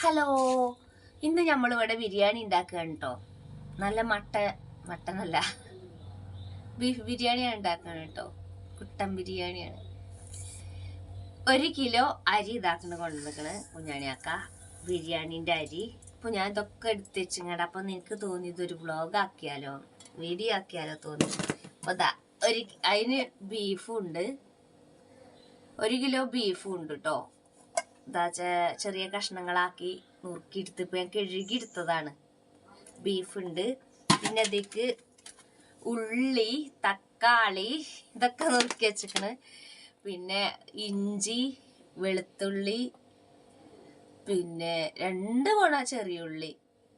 Hello, ഇന്ന് നമ്മളിവിടെ ബിരിയാണി ഉണ്ടാക്കുകയാണ് കേട്ടോ. നല്ല മട്ടനല്ല, ബീഫ് ബിരിയാണിയാണ് ഉണ്ടാക്കുകയാണ് കേട്ടോ. കുട്ടൻ ബിരിയാണിയാണ്. 1 കിലോ അരി ഇതാക്കണ കൊണ്ടുവന്നിക്കണ് കുഞ്ഞാണിയാക്ക, ബിരിയാണിൻ്റെ അരി. അപ്പോൾ ഞാൻ ഇതൊക്കെ എടുത്ത് വെച്ചിങ്ങടെ. അപ്പം എനിക്ക് തോന്നി ഇതൊരു വ്ളോഗ് ആക്കിയാലോ, വീഡിയോ ആക്കിയാലോ തോന്നി. അപ്പോൾ അതിന് ബീഫും ഉണ്ട്, 1 കിലോ ബീഫും ഉണ്ട് കേട്ടോ. ചെറിയ കഷ്ണങ്ങളാക്കി നുറുക്കിയെടുത്ത് ഇപ്പം ഞാൻ കഴുകിയെടുത്തതാണ്. ബീഫുണ്ട്, പിന്നെ അതിലേക്ക് ഉള്ളി, തക്കാളി ഇതൊക്കെ നുറുക്കി വെച്ചിക്കണ്. പിന്നെ ഇഞ്ചി, വെളുത്തുള്ളി, പിന്നെ 2 കൊണ ചെറിയ ഉള്ളി,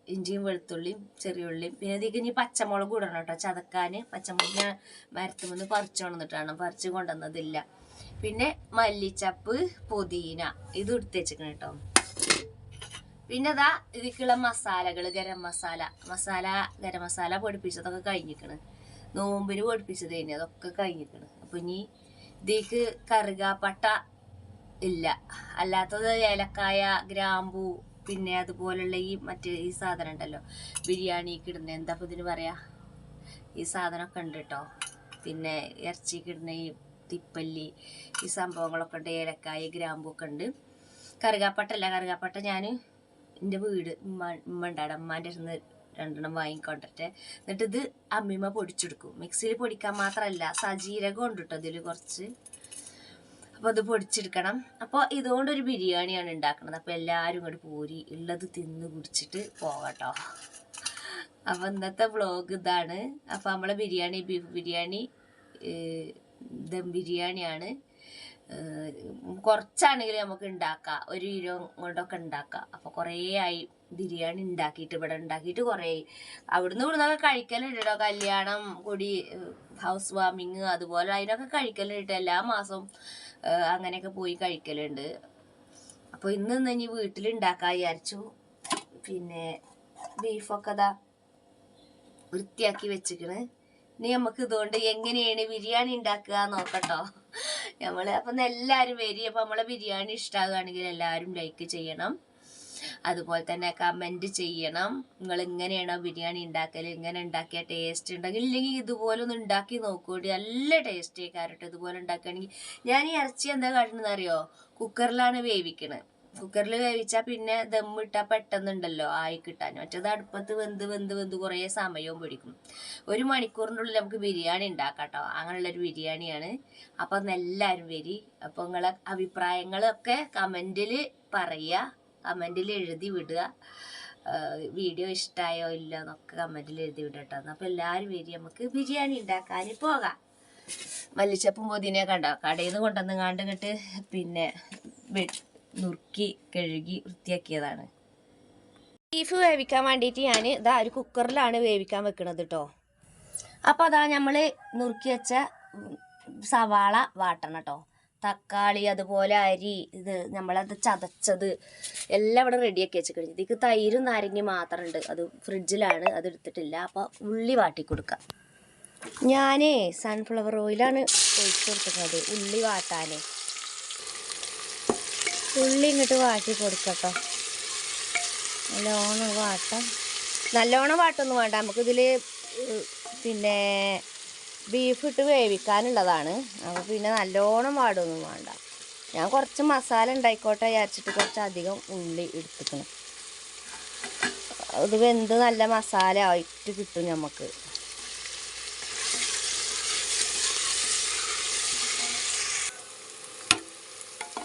ഇഞ്ചിയും വെളുത്തുള്ളിയും ചെറിയ ഉള്ളിയും. പിന്നെ അതിലേക്ക് ഇനി പച്ചമുളക് ഇടണം കേട്ടോ, ചതക്കാൻ. പച്ചമുളക് ഞാൻ മരത്തുമെന്ന് പറിച്ചുകൊണ്ടിട്ടാണ്, പറിച്ച് കൊണ്ടുവന്നതില്ല. പിന്നെ മല്ലിച്ചപ്പ്, പുതിന ഇത് എടുത്ത് വെച്ചിരിക്കണം കേട്ടോ. പിന്നെ അതാ ഇതിക്കുള്ള മസാലകൾ, ഗരം മസാല പൊടിപ്പിച്ചതൊക്കെ കഴിഞ്ഞിരിക്കണ്. നോമ്പിന് പൊടിപ്പിച്ചത് കഴിഞ്ഞ് അതൊക്കെ കഴിഞ്ഞിരിക്കണ്. അപ്പം ഇനി ഇതിക്ക് കറുകാപ്പട്ട ഇല്ല, അല്ലാത്തത് ഏലക്കായ, ഗ്രാമ്പൂ, പിന്നെ അതുപോലുള്ള ഈ സാധനം ഉണ്ടല്ലോ ബിരിയാണിക്ക് ഇടുന്ന, എന്താ ഇപ്പം ഇതിന് പറയാ, ഈ സാധനമൊക്കെ ഉണ്ട് കേട്ടോ. പിന്നെ ഇറച്ചിക്ക് ഇടുന്ന ഈ തിപ്പല്ലി, ഈ സംഭവങ്ങളൊക്കെ ഉണ്ട്. ഏലക്കായ, ഗ്രാമ്പൊക്കെ ഉണ്ട്. കറുകാപ്പട്ട ഞാൻ എൻ്റെ ഉമ്മ ഉണ്ടാടെ, ഉമ്മാൻ്റെ അടുത്ത് 2 വാങ്ങിക്കൊണ്ടിട്ടെ. എന്നിട്ട് ഇത് അമ്മിമ്മ പൊടിച്ചെടുക്കും. മിക്സിയിൽ പൊടിക്കാൻ മാത്രമല്ല, സജീരകം ഉണ്ട് കേട്ടോ ഇതിൽ കുറച്ച്. അപ്പോൾ അത് പൊടിച്ചെടുക്കണം. അപ്പോൾ ഇതുകൊണ്ടൊരു ബിരിയാണിയാണ് ഉണ്ടാക്കുന്നത്. അപ്പോൾ എല്ലാവരും ഇങ്ങോട്ട് പോരി, ഉള്ളത് തിന്ന് കുടിച്ചിട്ട് പോകട്ടോ. അപ്പോൾ ഇന്നത്തെ വ്ളോഗ് ഇതാണ്. അപ്പോൾ നമ്മളെ ബിരിയാണി, ബീഫ് ബിരിയാണി, ദം ബിരിയാണിയാണ്. കുറച്ചാണെങ്കിൽ നമുക്ക് ഉണ്ടാക്കാം, 1 കിലോ കൊണ്ടൊക്കെ ഉണ്ടാക്കാം. അപ്പോൾ കുറേ ആയി ബിരിയാണി ഉണ്ടാക്കിയിട്ട്, ഇവിടെ ഉണ്ടാക്കിയിട്ട് കുറേ ആയി. അവിടുന്ന് ഇവിടുന്നൊക്കെ കഴിക്കലുണ്ട് കേട്ടോ. കല്യാണം, ഹൗസ് വാമിങ്, അതുപോലെ അതിനൊക്കെ കഴിക്കലുണ്ട്. എല്ലാ മാസവും അങ്ങനെയൊക്കെ പോയി കഴിക്കലുണ്ട്. അപ്പോൾ ഇന്ന് ഇനി വീട്ടിലുണ്ടാക്കാൻ വിചാരിച്ചു. പിന്നെ ബീഫൊക്കെ ഇതാ വൃത്തിയാക്കി വെച്ചിക്കണ്. ഇനി നമുക്ക് ഇതുകൊണ്ട് എങ്ങനെയാണ് ബിരിയാണി ഉണ്ടാക്കുക നോക്കട്ടോ നമ്മൾ. അപ്പം എല്ലാവരും വരി. അപ്പം നമ്മളെ ബിരിയാണി ഇഷ്ടമാകുകയാണെങ്കിൽ എല്ലാവരും ലൈക്ക് ചെയ്യണം, അതുപോലെ തന്നെ കമൻറ്റ് ചെയ്യണം. നിങ്ങൾ ഇങ്ങനെയാണോ ബിരിയാണി ഉണ്ടാക്കൽ, ഇങ്ങനെ ഉണ്ടാക്കിയാൽ ടേസ്റ്റ് ഉണ്ടെങ്കിൽ, ഇല്ലെങ്കിൽ ഇതുപോലെ ഒന്ന് ഉണ്ടാക്കി നോക്കൂടി, നല്ല ടേസ്റ്റ് ആയിക്കാരട്ടോ. ഇതുപോലെ ഉണ്ടാക്കുകയാണെങ്കിൽ ഞാൻ ഈ ഇറച്ചി എന്താ കാട്ടുന്നത് അറിയോ, കുക്കറിലാണ് വേവിക്കണത്. കുക്കറിൽ വേവിച്ചാൽ പിന്നെ ദമ്മിട്ടാൽ പെട്ടെന്നുണ്ടല്ലോ ആയി കിട്ടാൻ. മറ്റേത് അടുപ്പത്ത് വെന്ത് കുറേ സമയവും പിടിക്കും. 1 മണിക്കൂറിൻ്റെ ഉള്ളിൽ നമുക്ക് ബിരിയാണി ഉണ്ടാക്കാം കേട്ടോ. അങ്ങനെയുള്ളൊരു ബിരിയാണിയാണ്. അപ്പം എല്ലാവരും വരി. അപ്പോൾ നിങ്ങളെ അഭിപ്രായങ്ങളൊക്കെ കമൻറ്റിൽ പറയുക, കമൻറ്റിൽ എഴുതി വിടുക. വീഡിയോ ഇഷ്ടമായോ ഇല്ല എന്നൊക്കെ കമൻറ്റിൽ എഴുതി വിടുക കേട്ടോ. അപ്പോൾ എല്ലാവരും വരി, നമുക്ക് ബിരിയാണി ഉണ്ടാക്കാൻ പോകാം. മല്ലിച്ചപ്പും പുതിനയൊക്കെ ഉണ്ടാവും കടയിൽ നിന്ന് കൊണ്ടുവന്ന് ഇങ്ങോട്ട് പിന്നെ നുറുക്കി കഴുകി വൃത്തിയാക്കിയതാണ്. ബീഫ് വേവിക്കാൻ വേണ്ടിയിട്ട് ഞാൻ ഇതാ ഒരു കുക്കറിലാണ് വേവിക്കാൻ വെക്കണത് കേട്ടോ. അപ്പോൾ അതാ നമ്മൾ നുറുക്കി വെച്ച സവാള വാട്ടണം കേട്ടോ. തക്കാളി, അതുപോലെ അരി, ഇത് നമ്മളത് ചതച്ചത് എല്ലാം ഇവിടെ റെഡിയാക്കി വെച്ച് കഴിഞ്ഞു. ഇതിക്ക് തൈരും നാരങ്ങ മാത്രമുണ്ട്, അത് ഫ്രിഡ്ജിലാണ്, അത് എടുത്തിട്ടില്ല. അപ്പോൾ ഉള്ളി വാട്ടി കൊടുക്കാം. ഞാൻ സൺഫ്ലവർ ഓയിലാണ് ഒഴിച്ചു കൊടുക്കുന്നത് ഉള്ളി വാട്ടാൻ. ഉള്ളി ഇങ്ങോട്ട് വാട്ടി കൊടുക്കട്ടോ. നല്ലോണം വാട്ടൊന്നും വേണ്ട. നമുക്കിതിൽ പിന്നെ ബീഫ് ഇട്ട് വേവിക്കാനുള്ളതാണ്. അപ്പോൾ പിന്നെ നല്ലോണം വാടൊന്നും വേണ്ട. ഞാൻ കുറച്ച് മസാല ഉണ്ടായിക്കോട്ടെ വിചാരിച്ചിട്ട് കുറച്ചധികം ഉള്ളി എടുത്തിക്കണം. ഇത് വെന്ത് നല്ല മസാല ആയിട്ട് കിട്ടും നമുക്ക്.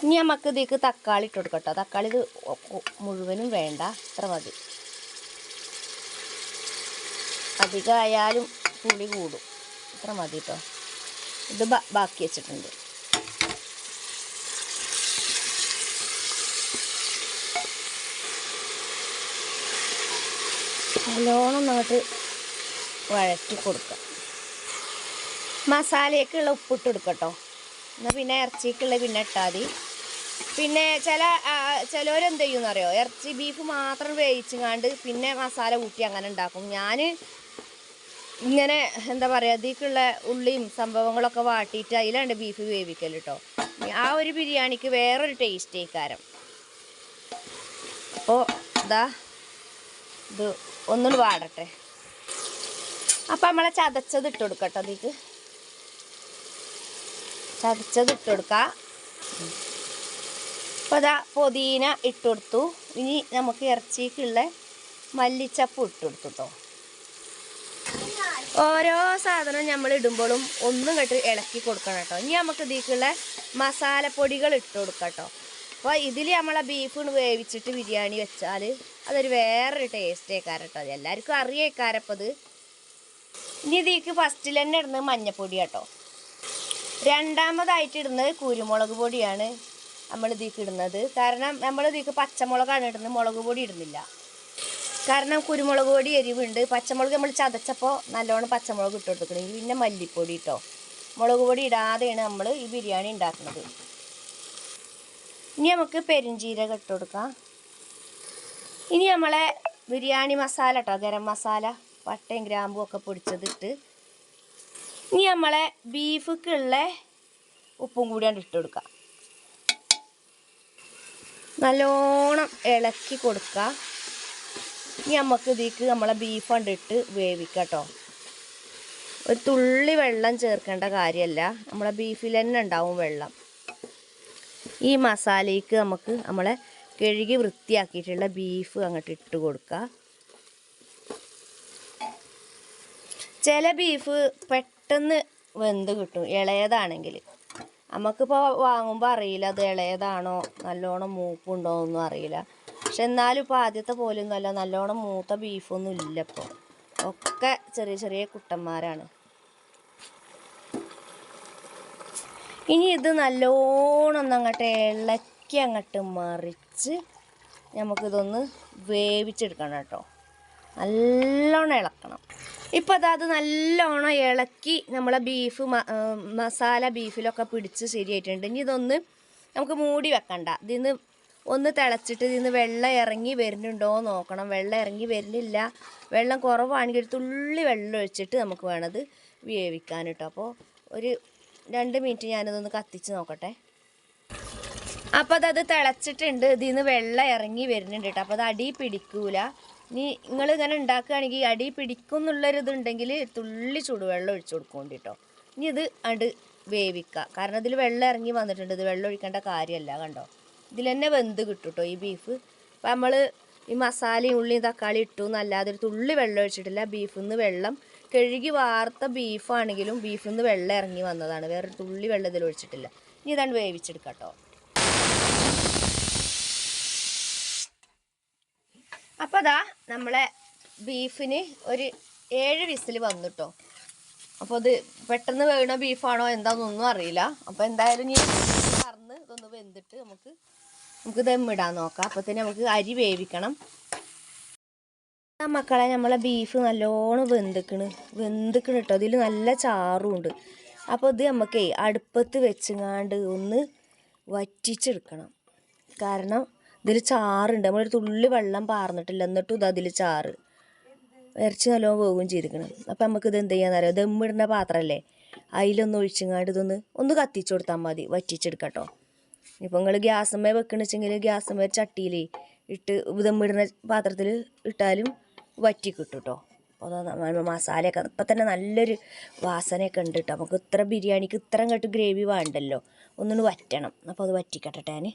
ഇനി നമുക്ക് ഇതിലേക്ക് തക്കാളി ഇട്ട് കൊടുക്കട്ടോ. തക്കാളി ഇത് മുഴുവനും വേണ്ട, ഇത്ര മതി. അധികമായാലും പുളി കൂടും, ഇത്ര മതി കേട്ടോ. ഇത് ബാക്കി വെച്ചിട്ടുണ്ട്. നല്ലോണം അങ്ങോട്ട് വഴറ്റി കൊടുക്കാം. മസാലയൊക്കെയുള്ള ഉപ്പിട്ട് കൊടുക്കട്ടോ. എന്നാൽ പിന്നെ ഇറച്ചിക്കുള്ള പിന്നെ ഇട്ടാൽ മതി. പിന്നെ ചിലവരെന്ത് ചെയ്യുമെന്ന് അറിയോ, ഇറച്ചി ബീഫ് മാത്രം വേവിച്ചങ്ങാണ്ട് പിന്നെ മസാല കൂട്ടി അങ്ങനെ ഉണ്ടാക്കും. ഞാൻ ഇങ്ങനെ എന്താ പറയുക, അതിലേക്കുള്ള ഉള്ളിയും സംഭവങ്ങളൊക്കെ വാട്ടിയിട്ട് അതിലാണ് ബീഫ് വേവിക്കൽ കേട്ടോ. ആ ഒരു ബിരിയാണിക്ക് വേറൊരു ടേസ്റ്റ് ആയിക്കാരം. അപ്പോൾ ഇതാ ഇത് ഒന്നുകൂടി വാടട്ടെ. അപ്പം നമ്മളെ ചതച്ചത് ഇട്ട് കൊടുക്കട്ടോ. അതിലേക്ക് ചതച്ചത് ഇട്ട് കൊടുക്കാം. അപ്പോൾ അതാ പുതിന ഇട്ട് കൊടുത്തു. ഇനി നമുക്ക് ഇറച്ചിക്കുള്ള മല്ലിച്ചപ്പ് ഇട്ട് കൊടുത്തു കേട്ടോ. ഓരോ സാധനം നമ്മൾ ഇടുമ്പോഴും ഒന്നും കേട്ട് ഇളക്കി കൊടുക്കണം കേട്ടോ. ഇനി നമുക്ക് ഇതിലേക്കുള്ള മസാലപ്പൊടികൾ ഇട്ട് കൊടുക്കാം കേട്ടോ. അപ്പോൾ ഇതിൽ നമ്മളെ ബീഫ് വേവിച്ചിട്ട് ബിരിയാണി വെച്ചാൽ അതൊരു വേറൊരു ടേസ്റ്റ് ആയിക്കാരം കേട്ടോ. അത് എല്ലാവർക്കും അറിയേക്കാരപ്പോൾ അത്. ഇനി ഇതിലേക്ക് ഫസ്റ്റിൽ തന്നെ ഇടുന്നത് മഞ്ഞപ്പൊടി കേട്ടോ. രണ്ടാമതായിട്ട് ഇടുന്നത് കുരുമുളക് പൊടിയാണ് നമ്മൾ ഇതിലേക്ക് ഇടുന്നത്. കാരണം നമ്മൾ ഇതിലേക്ക് പച്ചമുളകാണ് ഇടുന്നത്, മുളക് പൊടി ഇടുന്നില്ല. കാരണം കുരുമുളക് പൊടി എരിവുണ്ട്. പച്ചമുളക് നമ്മൾ ചതച്ചപ്പോൾ നല്ലോണം പച്ചമുളക് ഇട്ട് കൊടുക്കണമെങ്കിൽ പിന്നെ മല്ലിപ്പൊടി കേട്ടോ. മുളക് പൊടി ഇടാതെയാണ് നമ്മൾ ഈ ബിരിയാണി ഉണ്ടാക്കുന്നത്. ഇനി നമുക്ക് പെരുംജീരകം ഇട്ട് കൊടുക്കാം. ഇനി നമ്മളെ ബിരിയാണി മസാല കേട്ടോ, ഗരം മസാല, പട്ടയും ഗ്രാമ്പും ഒക്കെ പൊടിച്ചതിട്ട് ഇനി നമ്മളെ ബീഫിക്കുള്ള ഉപ്പും കൂടിയാണ് ഇട്ട് കൊടുക്കുക. നല്ലോണം ഇളക്കി കൊടുക്കുക. ഇനി നമുക്ക് ഇതിലേക്ക് നമ്മളെ ബീഫ് കണ്ടിട്ട് വേവിക്കാം കേട്ടോ. ഒരു തുള്ളി വെള്ളം ചേർക്കേണ്ട കാര്യമല്ല, നമ്മളെ ബീഫിൽ തന്നെ ഉണ്ടാവും വെള്ളം. ഈ മസാലയ്ക്ക് നമുക്ക് നമ്മളെ കഴുകി വൃത്തിയാക്കിയിട്ടുള്ള ബീഫ് അങ്ങോട്ട് ഇട്ട് കൊടുക്കുക. ചില ബീഫ് പെട്ടെന്ന് വെന്ത് കിട്ടും ഇളയതാണെങ്കിൽ. നമുക്കിപ്പോൾ വാങ്ങുമ്പോൾ അറിയില്ല അത് ഇളയതാണോ നല്ലോണം മൂപ്പുണ്ടോ ഒന്നും അറിയില്ല. പക്ഷെ എന്നാലും ഇപ്പോൾ ആദ്യത്തെ പോലും നല്ലോണം മൂത്ത ബീഫൊന്നും ഇല്ല. ഇപ്പോൾ ഒക്കെ ചെറിയ ചെറിയ കുട്ടന്മാരാണ്. ഇനി ഇത് നല്ലോണം അങ്ങോട്ട് ഇളക്കി അങ്ങോട്ട് മറിച്ച് നമുക്കിതൊന്ന് വേവിച്ചെടുക്കണം കേട്ടോ. നല്ലോണം ഇളക്കണം. ഇപ്പോൾ അത് നല്ലോണം ഇളക്കി നമ്മളെ ബീഫ് മസാല ബീഫിലൊക്കെ പിടിച്ച് ശരിയായിട്ടുണ്ട്. ഇനി ഇതൊന്ന് നമുക്ക് മൂടി വെക്കണ്ട. ഇതിന്ന് ഒന്ന് തിളച്ചിട്ട് ഇതിന്ന് വെള്ളം ഇറങ്ങി വരുന്നുണ്ടോ നോക്കണം. വെള്ളം ഇറങ്ങി വരുന്നില്ല, വെള്ളം കുറവാണെങ്കിൽ ഒരു തുള്ളി വെള്ളം ഒഴിച്ചിട്ട് നമുക്ക് വേണത് വേവിക്കാൻ കേട്ടോ. അപ്പോൾ ഒരു 2 മിനിറ്റ് ഞാനിതൊന്ന് കത്തിച്ച് നോക്കട്ടെ. അപ്പോൾ അത് തിളച്ചിട്ടുണ്ട്. ഇതിന്ന് വെള്ളം ഇറങ്ങി വരുന്നുണ്ട് കേട്ടോ. അപ്പോൾ അത് അടി പിടിക്കൂല. ഇനി നിങ്ങളിങ്ങനെ ഉണ്ടാക്കുകയാണെങ്കിൽ അടി പിടിക്കും എന്നുള്ളൊരിതുണ്ടെങ്കിൽ തുള്ളി ചൂടുവെള്ളം ഒഴിച്ചു കൊടുക്കും കേട്ടോ. ഇനി ഇത് അണ്ട് വേവിക്കുക. കാരണം ഇതിൽ വെള്ളം ഇറങ്ങി വന്നിട്ടുണ്ട്. ഇത് വെള്ളം ഒഴിക്കേണ്ട കാര്യമല്ല, കണ്ടോ. ഇതിൽ തന്നെ വെന്ത് കിട്ടും കേട്ടോ ഈ ബീഫ്. അപ്പോൾ നമ്മൾ ഈ മസാലയും ഉള്ളിയും തക്കാളി ഇട്ടു എന്നല്ലാതെ ഒരു തുള്ളി വെള്ളം ഒഴിച്ചിട്ടില്ല. ബീഫിൽ നിന്ന് വെള്ളം കഴുകി വാർത്ത ബീഫാണെങ്കിലും ബീഫിൽ നിന്ന് വെള്ളം ഇറങ്ങി വന്നതാണ്. വേറൊരു തുള്ളി വെള്ളം ഇതിൽ ഒഴിച്ചിട്ടില്ല. ഇനി ഇതാണ് വേവിച്ചെടുക്കാം കേട്ടോ. അപ്പോൾ അതാ നമ്മളെ ബീഫിന് ഒരു 7 വിസിൽ വന്നു കേട്ടോ. അപ്പോൾ ഇത് പെട്ടെന്ന് വേണ ബീഫാണോ എന്താണെന്നൊന്നും അറിയില്ല. അപ്പോൾ എന്തായാലും ഇനി കറന്ന് ഇതൊന്ന് വെന്തിട്ട് നമുക്ക് ദമ്മിടാൻ നോക്കാം. അപ്പോഴത്തേന് നമുക്ക് അരി വേവിക്കണം. മക്കളെ നമ്മളെ ബീഫ് നല്ലോണം വെന്തിക്കണ് കേട്ടോ. അതിൽ നല്ല ചാറും ഉണ്ട്. അപ്പോൾ ഇത് നമുക്കേ അടുപ്പത്ത് വെച്ചങ്ങാണ്ട് ഒന്ന് വറ്റിച്ചെടുക്കണം. കാരണം ഇതിൽ ചാറുണ്ട്. നമ്മളൊരു തുള്ളി വെള്ളം പാർന്നിട്ടില്ല, എന്നിട്ടും ഇത് അതിൽ ചാറ്. ഇറച്ചി നല്ലോണം വേവുകയും ചെയ്തിരിക്കണം. അപ്പം നമുക്കിത് എന്ത് ചെയ്യാന്നറിയാം, ദമ്മിടുന്ന പാത്രമല്ലേ, അതിലൊന്ന് ഒഴിച്ചങ്ങാണ്ട് ഒന്ന് കത്തിച്ചു കൊടുത്താൽ മതി, വറ്റിച്ചെടുക്കട്ടോ. ഇപ്പോൾ നിങ്ങൾ ഗ്യാസമ്മ വെക്കണമെന്ന് വെച്ചെങ്കിൽ ഗ്യാസമ്മ ചട്ടിയിൽ ഇട്ട് ദമ്മിടുന്ന പാത്രത്തിൽ ഇട്ടാലും വറ്റി കിട്ടും കേട്ടോ. അപ്പോൾ മസാലയൊക്കെ ഇപ്പം തന്നെ നല്ലൊരു വാസനയൊക്കെ ഉണ്ട് കേട്ടോ. നമുക്ക് ഇത്ര ബിരിയാണിക്ക് ഇത്ര അങ്ങോട്ട് ഗ്രേവി വേണ്ടല്ലോ, ഒന്നിന് വറ്റണം. അപ്പോൾ അത് വറ്റിക്കട്ടെ ഞാൻ.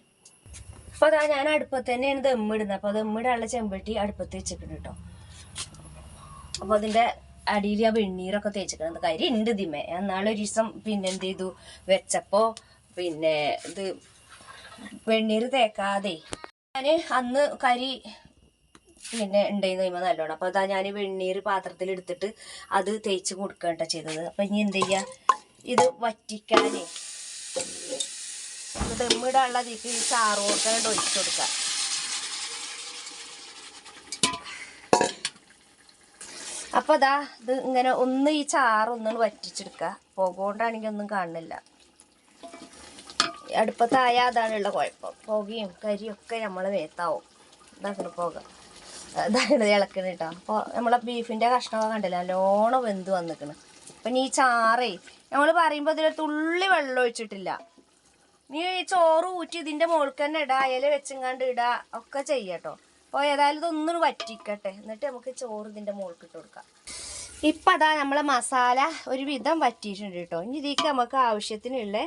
അപ്പോൾ അതാ ഞാൻ അടുപ്പത്ത് തന്നെയാണ് ദമ്മിടുന്നത്. അപ്പോൾ ദമ്മിടാനുള്ള ചെമ്പട്ടി അടുപ്പത്ത് വെച്ചിട്ടുണ്ട് കേട്ടോ. അപ്പോൾ അതിൻ്റെ അടിയിൽ ആ വെണ്ണീരൊക്കെ തേച്ചിട്ടുണ്ട്. കരി ഉണ്ട് ഇതിമേ. എന്നാളൊരു ദിവസം പിന്നെ എന്ത് ചെയ്തു വെച്ചപ്പോൾ പിന്നെ ഇത് വെണ്ണീര് തേക്കാതെ ഞാൻ അന്ന് കരി പിന്നെ ഉണ്ടായിരുന്നു കഴിയുമ്പോൾ നല്ലോണം. അപ്പോൾ അതാ ഞാൻ വെണ്ണീര് പാത്രത്തിൽ എടുത്തിട്ട് അത് തേച്ച് കൊടുക്കേണ്ട ചെയ്തത്. അപ്പം ഇനി എന്ത് ചെയ്യുക, ഇത് വറ്റിക്കാനേ ദമ്മിടാനുള്ള ഇതിക്ക് ഈ ചാറോർക്കാണ്ട് ഒഴിച്ചു കൊടുക്കുക. അപ്പോൾ അതാ ഇത് ഇങ്ങനെ ഒന്ന് ഈ ചാറൊന്നും വറ്റിച്ചെടുക്കുക. പുകകൊണ്ടാണെങ്കിൽ ഒന്നും കാണുന്നില്ല. അടുപ്പത്തായ അതാണുള്ള കുഴപ്പം. പുകയും കരിയൊക്കെ നമ്മളെ മേത്താവും. ഇതാക്കണ പുക ഇതാണ് ഇളക്കണ കേട്ടോ. അപ്പോൾ നമ്മളെ ബീഫിൻ്റെ കഷ്ണമൊക്കെ കണ്ടില്ല, നല്ലോണം വെന്ത് വന്നിക്കണ്. അപ്പം ഈ ചാറേ നമ്മൾ പറയുമ്പോൾ ഇതിലൊരു തുള്ളി വെള്ളം ഒഴിച്ചിട്ടില്ല. നീ ഈ ചോറ് ഊറ്റി ഇതിൻ്റെ മുകൾക്ക് തന്നെ ഇടുക, ഇല വെച്ചങ്ങാണ്ട് ഇടുക ഒക്കെ ചെയ്യട്ടോ. അപ്പോൾ ഏതായാലും ഇതൊന്നും വറ്റിക്കട്ടെ, എന്നിട്ട് നമുക്ക് ചോറ് ഇതിൻ്റെ മുകളിൽ ഇട്ട് കൊടുക്കാം. ഇപ്പം അതാ നമ്മളെ മസാല ഒരു വിധം വറ്റിയിട്ടുണ്ട് കേട്ടോ. ഇനി ഇതിലേക്ക് നമുക്ക് ആവശ്യത്തിനുള്ള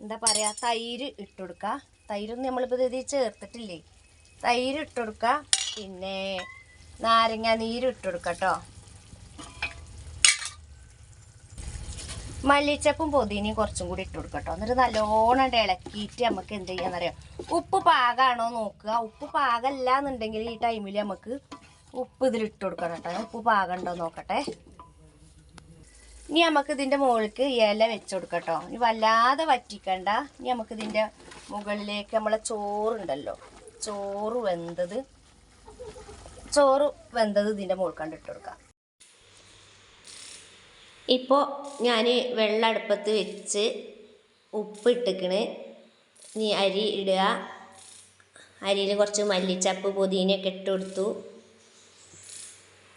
എന്താ പറയുക തൈര് ഇട്ട് കൊടുക്കുക. തൈരൊന്നും നമ്മളിപ്പോൾ ഇതിൽ ചേർത്തിട്ടില്ലേ, തൈര് ഇട്ട് കൊടുക്കുക. പിന്നെ നാരങ്ങ നീര് ഇട്ട് കൊടുക്കുക കേട്ടോ. മല്ലിച്ചപ്പും പൊതിനയും കുറച്ചും കൂടി ഇട്ട് കൊടുക്കുക കേട്ടോ. എന്നിട്ട് നല്ലോണം ഇളക്കിയിട്ട് നമുക്ക് എന്ത് ചെയ്യാന്നറിയാം, ഉപ്പ് പാകമാണോ നോക്കുക. ഉപ്പ് പാകമല്ല എന്നുണ്ടെങ്കിൽ ഈ ടൈമിൽ നമുക്ക് ഉപ്പ് ഇതിലിട്ട് കൊടുക്കണം കേട്ടോ. ഉപ്പ് പാകം ഉണ്ടോ നോക്കട്ടെ. ഇനി നമുക്ക് ഇതിൻ്റെ മുകളിലേക്ക് ഇല വെച്ച് കൊടുക്കാം കേട്ടോ. ഇനി വല്ലാതെ വറ്റിക്കണ്ട. ഇനി നമുക്ക് ഇതിൻ്റെ മുകളിലേക്ക് നമ്മളെ ചോറുണ്ടല്ലോ, ചോറ് വെന്തത് ഇതിൻ്റെ മുകളിൽ കണ്ടിട്ട് കൊടുക്കാം. ഇപ്പോൾ ഞാൻ വെള്ളം അടുപ്പത്ത് വെച്ച് ഉപ്പ് ഇട്ടിക്കണ്. ഇനി അരി ഇടുക. അരിയിൽ കുറച്ച് മല്ലിച്ചപ്പ് പുതിനയൊക്കെ ഇട്ട് കൊടുത്തു.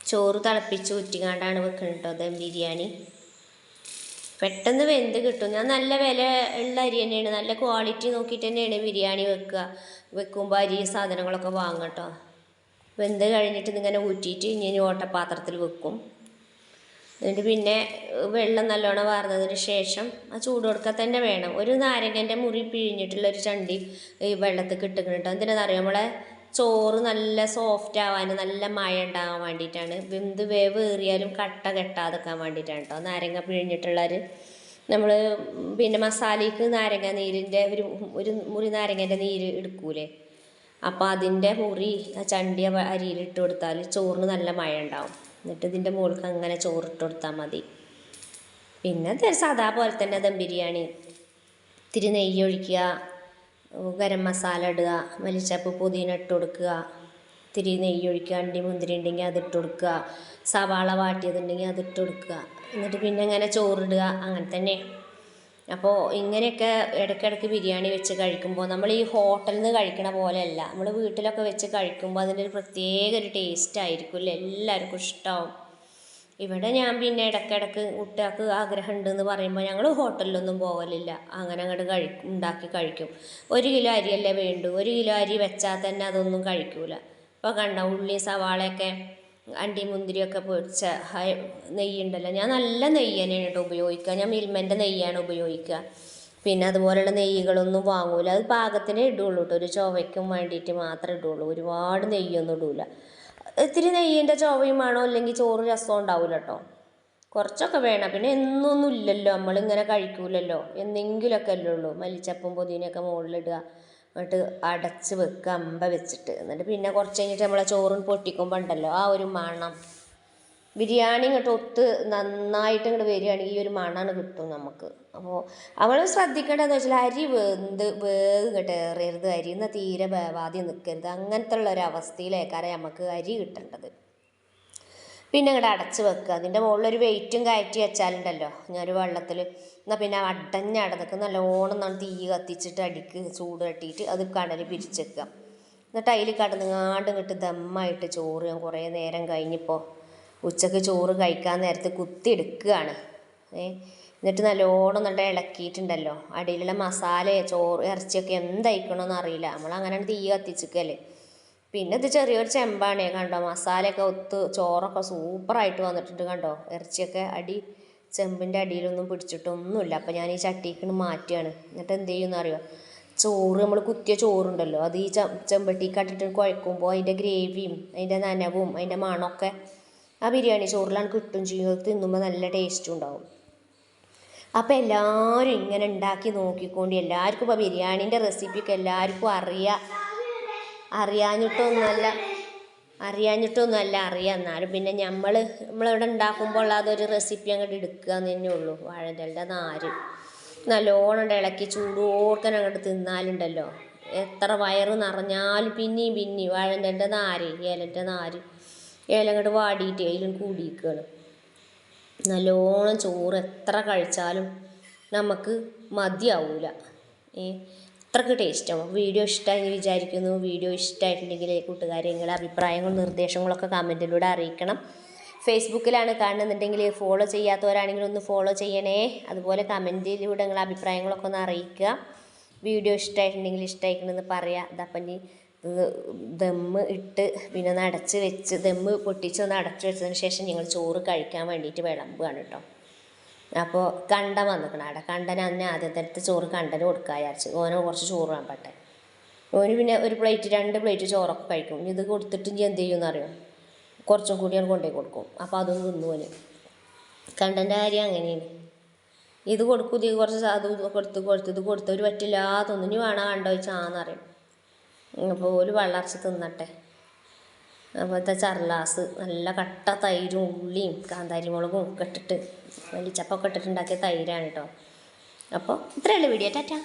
ചോറ് തിളപ്പിച്ച് ഊറ്റിക്കാണ്ടാണ് വെക്കുന്നത് കേട്ടോ ദം ബിരിയാണി. പെട്ടെന്ന് വെന്ത് കിട്ടും. ഞാൻ നല്ല വില ഉള്ള അരി തന്നെയാണ്, നല്ല ക്വാളിറ്റി നോക്കിയിട്ട് തന്നെയാണ് ബിരിയാണി വെക്കുമ്പോൾ അരി സാധനങ്ങളൊക്കെ വാങ്ങുക കേട്ടോ. വെന്ത് കഴിഞ്ഞിട്ട് ഇതിങ്ങനെ ഊറ്റിയിട്ട് ഇനി ഓട്ടപാത്രത്തിൽ വെക്കും. എന്നിട്ട് പിന്നെ വെള്ളം നല്ലോണം വാർന്നതിന് ശേഷം ആ ചൂട് കൊടുക്കാൻ തന്നെ വേണം. ഒരു നാരങ്ങൻ്റെ മുറി പിഴിഞ്ഞിട്ടുള്ളൊരു ചണ്ടി ഈ വെള്ളത്തിൽ കിട്ടുന്നു കേട്ടോ. എന്തിനാണെന്നറിയാം, നമ്മളെ ചോറ് നല്ല സോഫ്റ്റ് ആവാനും നല്ല മഴ ഉണ്ടാകാൻ വേണ്ടിയിട്ടാണ്. വെന്ത് വേവ് ഏറിയാലും കട്ട കെട്ടാതെക്കാൻ വേണ്ടിയിട്ടാണ് കേട്ടോ നാരങ്ങ പിഴിഞ്ഞിട്ടുള്ളൊരു. നമ്മൾ പിന്നെ മസാലയ്ക്ക് നാരങ്ങ നീരിൻ്റെ ഒരു മുറി നാരങ്ങൻ്റെ നീര് എടുക്കൂലേ, അപ്പോൾ അതിൻ്റെ മുറി ചണ്ടിയ അരിയിലിട്ട് കൊടുത്താൽ ചോറിന് നല്ല മഴ ഉണ്ടാവും. എന്നിട്ട് ഇതിൻ്റെ മുകൾക്ക് അങ്ങനെ ചോറിട്ട് കൊടുത്താൽ മതി. പിന്നെ സാധാ പോലെ തന്നെ ദം ബിരിയാണി. ഇത്തിരി നെയ്യ് ഒഴിക്കുക, ഗരം മസാല ഇടുക, മല്ലിച്ചപ്പ് പുതിന ഇട്ട് കൊടുക്കുക, ഇത്തിരി നെയ്യ് ഒഴിക്കുക, അണ്ടി മുന്തിരി ഉണ്ടെങ്കിൽ അതിട്ട് കൊടുക്കുക, സവാള വാട്ടിയതുണ്ടെങ്കിൽ അതിട്ട് കൊടുക്കുക. എന്നിട്ട് പിന്നെ ഇങ്ങനെ ചോറിടുക. അങ്ങനെ തന്നെ. അപ്പോൾ ഇങ്ങനെയൊക്കെ ഇടയ്ക്കിടയ്ക്ക് ബിരിയാണി വെച്ച് കഴിക്കുമ്പോൾ നമ്മൾ ഈ ഹോട്ടലിൽ നിന്ന് കഴിക്കണ പോലെയല്ല, നമ്മൾ വീട്ടിലൊക്കെ വെച്ച് കഴിക്കുമ്പോൾ അതിൻ്റെ ഒരു പ്രത്യേക ഒരു ടേസ്റ്റ് ആയിരിക്കുമല്ലേ, എല്ലാവർക്കും ഇഷ്ടമാവും. ഇവിടെ ഞാൻ പിന്നെ ഇടയ്ക്കിടയ്ക്ക് കുട്ടികൾക്ക് ആഗ്രഹം ഉണ്ടെന്ന് പറയുമ്പോൾ ഞങ്ങൾ ഹോട്ടലിലൊന്നും പോകലില്ല. അങ്ങനെ അങ്ങോട്ട് ഉണ്ടാക്കി കഴിക്കും. 1 കിലോ അരിയല്ലേ വേണ്ടു, 1 കിലോ അരി വെച്ചാൽ തന്നെ അതൊന്നും കഴിക്കൂല. ഇപ്പോൾ കണ്ട ഉള്ളി സവാളയൊക്കെ അണ്ടി മുന്തിരിയൊക്കെ പൊടിച്ച നെയ്യുണ്ടല്ലോ, ഞാൻ നല്ല നെയ്യ് തന്നെയാണ് കേട്ടോ ഉപയോഗിക്കുക. ഞാൻ മിൽമൻ്റെ നെയ്യാണ് ഉപയോഗിക്കുക. പിന്നെ അതുപോലെയുള്ള നെയ്യുകളൊന്നും വാങ്ങൂല. അത് പാകത്തിനേ ഇടുള്ളൂ കേട്ടോ, ഒരു ചൊവയ്ക്കും വേണ്ടിയിട്ട് മാത്രമേ ഇടുള്ളൂ. ഒരുപാട് നെയ്യൊന്നും ഇടൂല. ഇത്തിരി നെയ്യിൻ്റെ ചൊവയും വേണോ, അല്ലെങ്കിൽ ചോറ് രസം ഉണ്ടാവില്ല കേട്ടോ. കുറച്ചൊക്കെ വേണം. പിന്നെ എന്നൊന്നും ഇല്ലല്ലോ, നമ്മളിങ്ങനെ കഴിക്കൂലല്ലോ, എന്തെങ്കിലുമൊക്കെ അല്ലേ ഉള്ളൂ. മല്ലിച്ചപ്പും പുതിനയൊക്കെ മുകളിലിടുക, എന്നിട്ട് അടച്ച് വെക്കുക അമ്പ വെച്ചിട്ട്. എന്നിട്ട് പിന്നെ കുറച്ച് കഴിഞ്ഞിട്ട് നമ്മളെ ചോറും പൊട്ടിക്കുമ്പോൾ ഉണ്ടല്ലോ ആ ഒരു മണം, ബിരിയാണി ഇങ്ങോട്ട് നന്നായിട്ട് ഇങ്ങോട്ട് വരികയാണെങ്കിൽ ഈ ഒരു മണമാണ് കിട്ടും നമുക്ക്. അപ്പോൾ നമ്മൾ ശ്രദ്ധിക്കേണ്ടതെന്ന് വെച്ചാൽ അരി ഇങ്ങോട്ട് ഏറിയരുത്, അരി എന്നാൽ തീരെ വേവാദ്യം നിൽക്കരുത്. അങ്ങനത്തെ ഉള്ള ഒരു അവസ്ഥയിലേക്കാരം നമുക്ക് അരി കിട്ടേണ്ടത്. പിന്നെ ഇങ്ങോട്ട് അടച്ച് വെക്കുക. അതിൻ്റെ മുകളിലൊരു വെയിറ്റും കയറ്റി വെച്ചാലുണ്ടല്ലോ, ഞാനൊരു വെള്ളത്തിൽ എന്നാൽ പിന്നെ അടഞ്ഞടന്നൊക്കെ നല്ലോണം തീ കത്തിച്ചിട്ട് അടിക്ക് ചൂട് തട്ടിയിട്ട് അത് കടൽ പിരിച്ചെക്കുക. എന്നിട്ട് അതിൽ കടന്നുങ്ങാണ്ട് ഇങ്ങോട്ട് ദമ്മായിട്ട് ചോറ് ഞാൻ കുറേ നേരം കഴിഞ്ഞപ്പോൾ ഉച്ചക്ക് ചോറ് കഴിക്കാൻ നേരത്ത് കുത്തിയെടുക്കുകയാണ്. എന്നിട്ട് നല്ലോണം നല്ല ഇളക്കിയിട്ടുണ്ടല്ലോ, അടിയിലുള്ള മസാല ചോറ് ഇറച്ചിയൊക്കെ എന്തായിക്കണമെന്ന് അറിയില്ല, നമ്മളങ്ങനെ തീ കത്തിച്ചിക്കല്ലേ. പിന്നെ ഇത് ചെറിയൊരു ചെമ്പാണ് കണ്ടോ, മസാലയൊക്കെ ചോറൊക്കെ സൂപ്പറായിട്ട് വന്നിട്ടുണ്ട് കണ്ടോ. ഇറച്ചിയൊക്കെ ചെമ്പിൻ്റെ അടിയിലൊന്നും പിടിച്ചിട്ടൊന്നുമില്ല. അപ്പോൾ ഞാൻ ഈ ചട്ടിക്ക് മാറ്റുകയാണ്. എന്നിട്ട് എന്ത് ചെയ്യുമെന്ന് അറിയോ, ചോറ് നമ്മൾ കുത്തിയ ചോറുണ്ടല്ലോ അത് ഈ ചെമ്പട്ടിക്കട്ടിട്ട് കുഴക്കുമ്പോൾ അതിൻ്റെ ഗ്രേവിയും അതിൻ്റെ നനവും അതിൻ്റെ മണമൊക്കെ ആ ബിരിയാണി ചോറിലാണ് കിട്ടും ചെയ്യും. തിന്നുമ്പോൾ നല്ല ടേസ്റ്റും ഉണ്ടാവും. അപ്പോൾ എല്ലാവരും ഇങ്ങനെ ഉണ്ടാക്കി നോക്കിക്കൊണ്ട്, എല്ലാവർക്കും ഇപ്പോൾ ബിരിയാണീൻ്റെ റെസിപ്പിയൊക്കെ എല്ലാവർക്കും അറിയാഞ്ഞിട്ടൊന്നുമല്ല അറിയാം. എന്നാലും പിന്നെ നമ്മളിവിടെ ഉണ്ടാക്കുമ്പോൾ അതൊരു റെസിപ്പി അങ്ങോട്ട് എടുക്കുക എന്ന് തന്നെ ഉള്ളൂ. വാഴൻ്റെ നാര് നല്ലോണം ഇളക്കി ചൂടോർക്കാൻ അങ്ങോട്ട് തിന്നാലുണ്ടല്ലോ എത്ര വയറ് നിറഞ്ഞാലും പിന്നെയും വാഴൻ്റെ നാര് ഇല അങ്ങോട്ട് വാടിയിട്ട് അതിലും കൂടിയിരിക്കുകയാണ്. നല്ലോണം ചോറ് എത്ര കഴിച്ചാലും നമുക്ക് മതിയാവില്ല. അത്രയ്ക്ക് ടേസ്റ്റാവും. വീഡിയോ ഇഷ്ടമായി വിചാരിക്കുന്നു. വീഡിയോ ഇഷ്ടമായിട്ടുണ്ടെങ്കിൽ കൂട്ടുകാരെ നിങ്ങളുടെ അഭിപ്രായങ്ങളും നിർദ്ദേശങ്ങളൊക്കെ കമൻറ്റിലൂടെ അറിയിക്കണം. ഫേസ്ബുക്കിലാണ് കാണുന്നുണ്ടെങ്കിൽ ഫോളോ ചെയ്യാത്തവരാണെങ്കിൽ ഒന്ന് ഫോളോ ചെയ്യണേ. അതുപോലെ കമൻറ്റിലൂടെ നിങ്ങളുടെ അഭിപ്രായങ്ങളൊക്കെ ഒന്ന് അറിയിക്കുക. വീഡിയോ ഇഷ്ടമായിട്ടുണ്ടെങ്കിൽ ഇഷ്ടമായിട്ടുണ്ടെന്ന് പറയാം. അതപ്പം ഇനി ദമ്മ് ഇട്ട് പിന്നെ ഒന്ന് അടച്ച് വെച്ച് ദമ്മ് പൊട്ടിച്ച് ഒന്ന് അടച്ച് വെച്ചതിന് ശേഷം ഞങ്ങൾ ചോറ് കഴിക്കാൻ വേണ്ടിയിട്ട് വിളമ്പുകയാണ് കേട്ടോ. അപ്പോൾ കണ്ടൻ വന്നിക്കണം അവിടെ. കണ്ടൻ അന്ന് ആദ്യത്തെ അടുത്ത് ചോറ് കണ്ടന് കൊടുക്കാൻ വിചാരിച്ചു. ഓന് കുറച്ച് ചോറ് വേണ്ടട്ടെ. ഓന് പിന്നെ ഒരു പ്ലേറ്റ് 2 പ്ലേറ്റ് ചോറൊക്കെ കഴിക്കും. ഇത് കൊടുത്തിട്ട് ഇനി എന്ത് ചെയ്യുമെന്ന് അറിയാം, കുറച്ചും കൂടിയാണ് കൊണ്ടുപോയി കൊടുക്കും. അപ്പോൾ അതും തിന്നുവന്. കണ്ടൻ്റെ കാര്യം അങ്ങനെയാണ്. ഇത് കൊടുക്കും, ഇത് കുറച്ച് അത് ഇത് കൊടുത്തവർ പറ്റില്ലാതൊന്നും ഇനി വേണം കണ്ടോ ചോദിച്ചാന്നറിയും. അപ്പോൾ ഒരു വെള്ളറച്ച് തിന്നട്ടെ. അപ്പോഴത്തെ ചർലാസ് നല്ല കട്ട തൈരും ഉള്ളിയും കാന്താരി മുളകും ഒക്കെ ഇട്ടിട്ട് മല്ലിച്ചപ്പൊക്കെ ഇട്ടിട്ടുണ്ടാക്കിയ തൈരാണ് കേട്ടോ. അപ്പോൾ ഇത്രയല്ലേ വീഡിയോ. ടാറ്റാ.